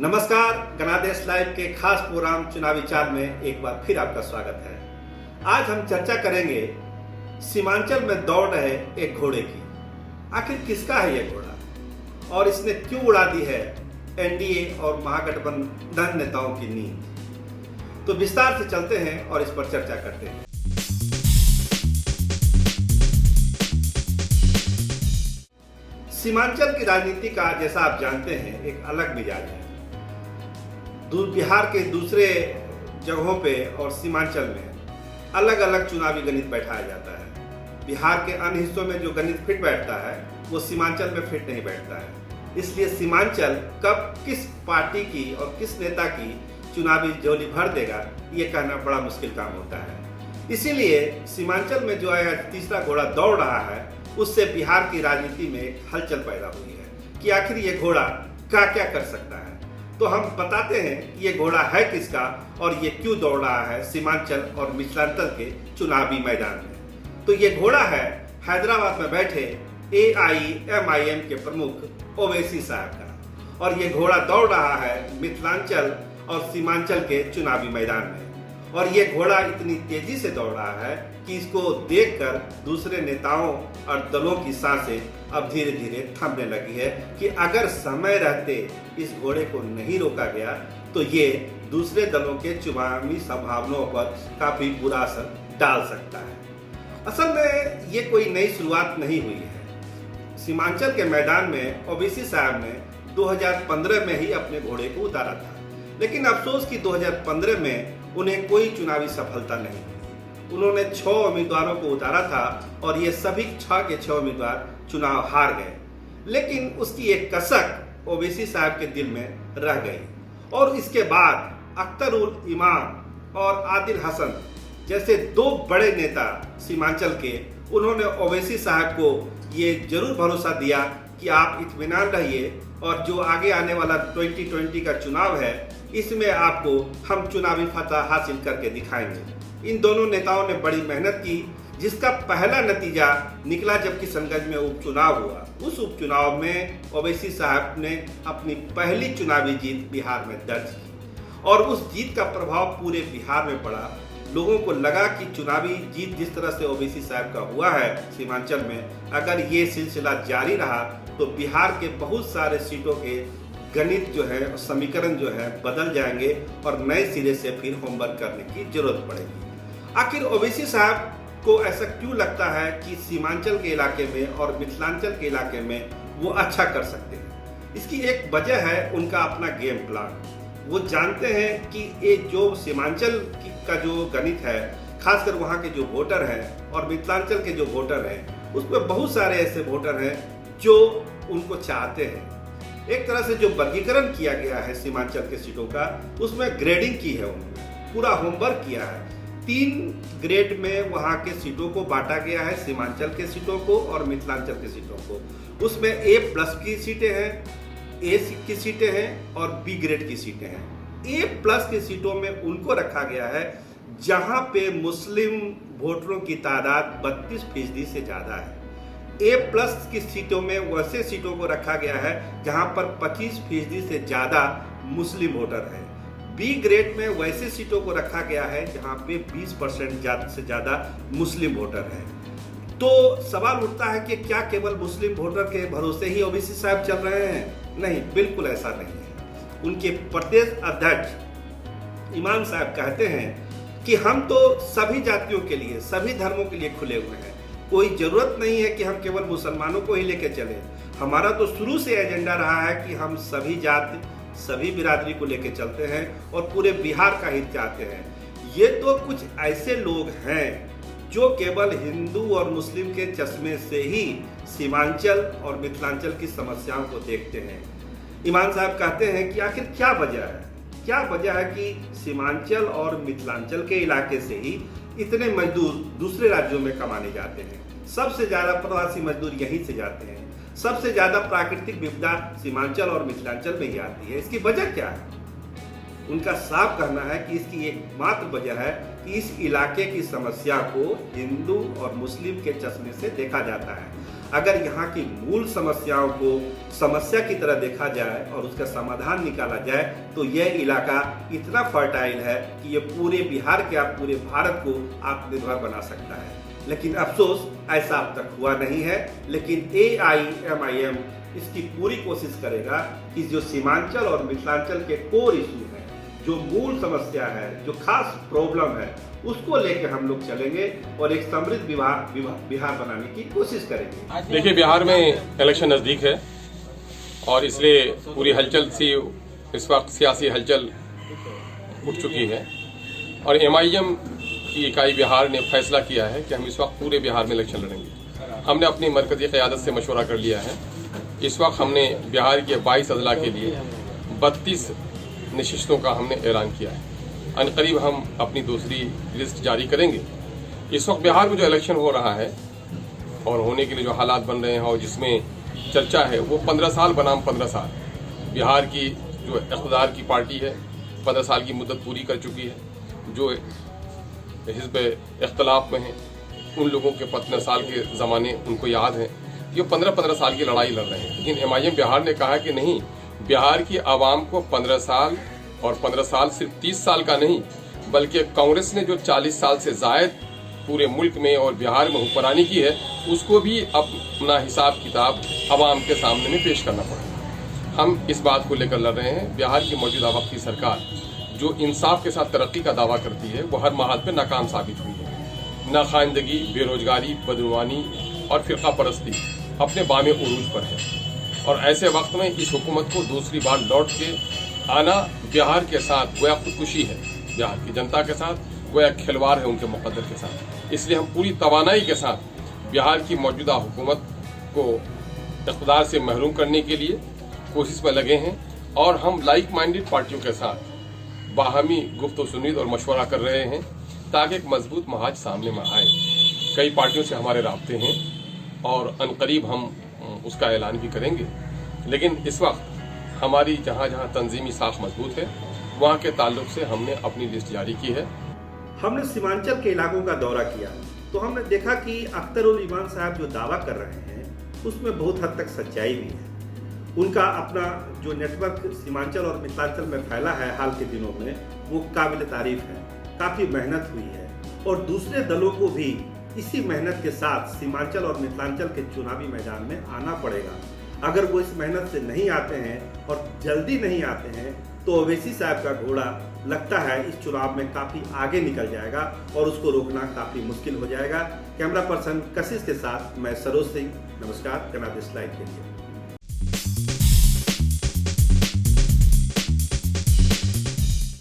नमस्कार, गणादेश लाइव के खास प्रोग्राम चुनावी चाल में एक बार फिर आपका स्वागत है। आज हम चर्चा करेंगे सीमांचल में दौड़ रहे एक घोड़े की। आखिर किसका है यह घोड़ा और इसने क्यों उड़ा दी है एनडीए और महागठबंधन नेताओं की नींद। तो विस्तार से चलते हैं और इस पर चर्चा करते हैं। सीमांचल की राजनीति का जैसा आप जानते हैं एक अलग मिजाज है। बिहार के दूसरे जगहों पे और सीमांचल में अलग अलग चुनावी गणित बैठाया जाता है। बिहार के अन्य हिस्सों में जो गणित फिट बैठता है वो सीमांचल में फिट नहीं बैठता है। इसलिए सीमांचल कब किस पार्टी की और किस नेता की चुनावी झोली भर देगा ये कहना बड़ा मुश्किल काम होता है। इसीलिए सीमांचल में जो है तीसरा घोड़ा दौड़ रहा है उससे बिहार की राजनीति में एक हलचल पैदा हुई है कि आखिर ये घोड़ा क्या क्या कर सकता है। तो हम बताते हैं कि ये घोड़ा है किसका और ये क्यों दौड़ रहा है सीमांचल और मिथिलांचल के चुनावी मैदान में। तो ये घोड़ा है हैदराबाद में बैठे AIMIM के प्रमुख ओवैसी साहब का, और ये घोड़ा दौड़ रहा है मिथिलांचल और सीमांचल के चुनावी मैदान में। और ये घोड़ा इतनी तेजी से दौड़ रहा है कि इसको देखकर दूसरे नेताओं और दलों की सांसें अब धीरे धीरे थमने लगी है कि अगर समय रहते इस घोड़े को नहीं रोका गया तो ये दूसरे दलों के चुनावी संभावनाओं पर काफी बुरा असर डाल सकता है। असल में ये कोई नई शुरुआत नहीं हुई है। सीमांचल के मैदान में ओवैसी साहब ने 2015 में ही अपने घोड़े को उतारा था, लेकिन अफसोस कि 2015 में उन्हें कोई चुनावी सफलता नहीं मिली। उन्होंने 6 उम्मीदवारों को उतारा था और ये सभी 6 के 6 उम्मीदवार चुनाव हार गए, लेकिन उसकी एक कसक ओवैसी साहब के दिल में रह गई। और इसके बाद अख्तर उल इमाम और आदिल हसन जैसे 2 बड़े नेता सीमांचल के, उन्होंने ओवैसी साहब को ये जरूर भरोसा दिया कि आप इत्मीनान रहिए और जो आगे आने वाला 2020 का चुनाव है इसमें आपको हम चुनावी फतह हासिल करके दिखाएंगे। इन दोनों नेताओं ने बड़ी मेहनत की, जिसका पहला नतीजा निकला जब किशनगंज में उपचुनाव हुआ। उस उपचुनाव में ओवैसी साहब ने अपनी पहली चुनावी जीत बिहार में दर्ज की और उस जीत का प्रभाव पूरे बिहार में पड़ा। लोगों को लगा कि चुनावी जीत जिस तरह से ओवैसी साहब का हुआ है सीमांचल में, अगर ये सिलसिला जारी रहा तो बिहार के बहुत सारे सीटों के गणित जो है, समीकरण जो है बदल जाएंगे और नए सिरे से फिर होमवर्क करने की जरूरत पड़ेगी। आखिर ओवैसी साहब को ऐसा क्यों लगता है कि सीमांचल के इलाके में और मिथिलांचल के इलाके में वो अच्छा कर सकते हैं? इसकी एक वजह है उनका अपना गेम प्लान। वो जानते हैं कि ये जो सीमांचल का जो गणित है, खासकर वहाँ के जो वोटर हैं और मिथिलांचल के जो वोटर हैं, उसमें बहुत सारे ऐसे वोटर हैं जो उनको चाहते हैं। एक तरह से जो वर्गीकरण किया गया है सीमांचल के सीटों का, उसमें ग्रेडिंग की है, उन्होंने पूरा होमवर्क किया है। 3 ग्रेड में वहाँ के सीटों को बांटा गया है, सीमांचल के सीटों को और मिथिलांचल के सीटों को। उसमें A+ की सीटें हैं, A की सीटें हैं और B ग्रेड की सीटें हैं। A+ की सीटों में उनको रखा गया है जहाँ पे मुस्लिम वोटरों की तादाद 32% से ज़्यादा है। A+ की सीटों में वैसे सीटों को रखा गया है जहां पर 25% से ज्यादा मुस्लिम वोटर हैं। B ग्रेड में वैसे सीटों को रखा गया है जहां पे 20% से ज्यादा मुस्लिम वोटर हैं। तो सवाल उठता है कि क्या केवल मुस्लिम वोटर के भरोसे ही ओवैसी साहब चल रहे हैं? नहीं, बिल्कुल ऐसा नहीं है। उनके प्रदेश अध्यक्ष इमाम साहब कहते हैं कि हम तो सभी जातियों के लिए, सभी धर्मों के लिए खुले हुए हैं। कोई जरूरत नहीं है कि हम केवल मुसलमानों को ही लेकर चले। हमारा तो शुरू से एजेंडा रहा है कि हम सभी जाति, सभी बिरादरी को लेकर चलते हैं और पूरे बिहार का हित चाहते हैं। ये तो कुछ ऐसे लोग हैं जो केवल हिंदू और मुस्लिम के चश्मे से ही सीमांचल और मिथिलांचल की समस्याओं को देखते हैं। इमाम साहब कहते हैं कि आखिर क्या वजह है? क्या वजह है कि सीमांचल और मिथिलांचल के इलाके से ही इतने मजदूर दूसरे राज्यों में कमाने जाते हैं? सबसे ज्यादा प्रवासी मजदूर यहीं से जाते हैं। सबसे ज्यादा प्राकृतिक विपदा सीमांचल और मिथिलांचल में ही आती है। इसकी वजह क्या है? उनका साफ कहना है कि इसकी एकमात्र वजह है कि इस इलाके की समस्या को हिंदू और मुस्लिम के चश्मे से देखा जाता है। अगर यहाँ की मूल समस्याओं को समस्या की तरह देखा जाए और उसका समाधान निकाला जाए तो यह इलाका इतना फर्टाइल है कि ये पूरे बिहार के आप पूरे भारत को आत्मनिर्भर बना सकता है। लेकिन अफसोस ऐसा अब तक हुआ नहीं है। लेकिन AIMIM इसकी पूरी कोशिश करेगा कि जो सीमांचल और मिथिलांचल के कोर इशू हैं, जो मूल समस्या है, जो खास प्रॉब्लम है, उसको लेकर हम लोग चलेंगे और एक समृद्ध बिहार बनाने की कोशिश करेंगे। देखिए, बिहार में इलेक्शन नज़दीक है और इसलिए पूरी हलचल सी इस वक्त सियासी हलचल उठ चुकी है और MIM की इकाई बिहार ने फैसला किया है कि हम इस वक्त पूरे बिहार में इलेक्शन लड़ेंगे। हमने अपनी मरकजी क़यादत से मशवरा कर लिया है। इस वक्त हमने बिहार के 22 अजला के लिए 32 नशिस्तों का हमने ऐलान किया है। अनकरीब हम अपनी दूसरी लिस्ट जारी करेंगे। इस वक्त बिहार में जो इलेक्शन हो रहा है और होने के लिए जो हालात बन रहे हैं और जिसमें चर्चा है वो 15 साल बनाम 15 साल। बिहार की जो इक़्तिदार की पार्टी है 15 साल की मुद्दत पूरी कर चुकी है। जो हिज़्ब इख्तलाफ में हैं उन लोगों के 15 साल के ज़माने उनको याद हैं। ये 15-15 साल की लड़ाई लड़ रहे हैं। लेकिन MIM बिहार ने कहा कि नहीं, बिहार की आवाम को 15 साल और 15 साल सिर्फ 30 साल का नहीं बल्कि कांग्रेस ने जो 40 साल से ज़ायद पूरे मुल्क में और बिहार में हुक्मरानी की है उसको भी अपना हिसाब किताब आवाम के सामने में पेश करना पड़ेगा। हम इस बात को लेकर लड़ रहे हैं। बिहार की मौजूदा वक्त की सरकार जो इंसाफ के साथ तरक्की का दावा करती है वो हर महाल पर नाकाम साबित हुई है। नाखानदगी, बेरोजगारी, बदनवानी और फ़िरका परस्ती अपने बामे उरूज पर है और ऐसे वक्त में इस हुकूमत को दूसरी बार लौट के आना बिहार के साथ गोया खुदकुशी है, बिहार की जनता के साथ गोया खिलवाड़ है उनके मुकद्दर के साथ। इसलिए हम पूरी तवानाई के साथ बिहार की मौजूदा हुकूमत को इक़्तिदार से महरूम करने के लिए कोशिश में लगे हैं और हम लाइक माइंडेड पार्टियों के साथ बाहमी गुफ्त सुनीद और मशवरा कर रहे हैं ताकि एक मजबूत महाज सामने में आए। कई पार्टियों से हमारे राब्ते हैं और अनकरीब हम उसका ऐलान भी करेंगे। लेकिन इस वक्त हमारी जहाँ जहाँ तंजीमी साख मजबूत है वहाँ के ताल्लुक से हमने अपनी लिस्ट जारी की है। हमने सीमांचल के इलाकों का दौरा किया तो हमने देखा कि अख्तर उल ईमान साहब जो दावा कर रहे हैं उसमें बहुत हद तक सच्चाई भी है। उनका अपना जो नेटवर्क सीमांचल और मिथिलांचल में फैला है हाल के दिनों में वो काबिल तारीफ है। काफ़ी मेहनत हुई है और दूसरे दलों को भी इसी मेहनत के साथ सीमांचल और मिथिलांचल के चुनावी मैदान में आना पड़ेगा। अगर वो इस मेहनत से नहीं आते हैं और जल्दी नहीं आते हैं तो ओवैसी साहब का घोड़ा लगता है इस चुनाव में काफ़ी आगे निकल जाएगा और उसको रोकना काफ़ी मुश्किल हो जाएगा। कैमरा पर्सन कशिश के साथ मैं सरोज सिंह। नमस्कार, कनाडिस लाइव के लिए।